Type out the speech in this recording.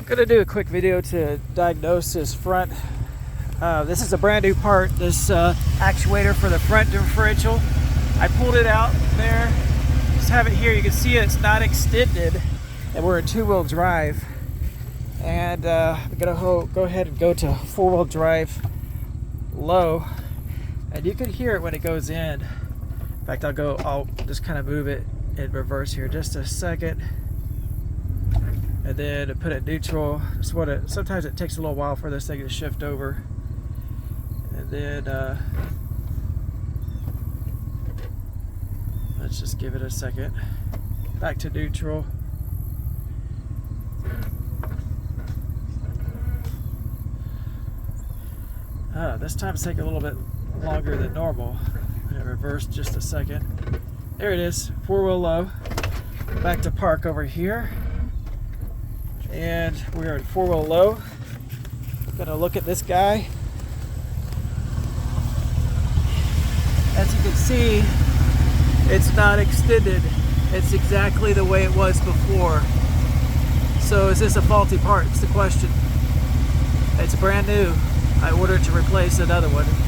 I'm going to do a quick video to diagnose this front. This is a brand new part, this actuator for the front differential. I pulled it out there, just have it here. You can see it's not extended, and we're in two-wheel drive. And I'm going to go ahead and go to four-wheel drive low, and you can hear it when it goes in. In fact, I'll just kind of move it in reverse here just a second, and then put it neutral. Sometimes it takes a little while for this thing to shift over, and then let's just give it a second. Back to neutral. This time it's taking a little bit longer than normal. I'm gonna reverse just a second. There it is, four-wheel low. Back to park over here. And we're in four-wheel low. I'm gonna look at this guy. As you can see, it's not extended. It's exactly the way it was before. So is this a faulty part? It's the question. It's brand new. I ordered to replace another one.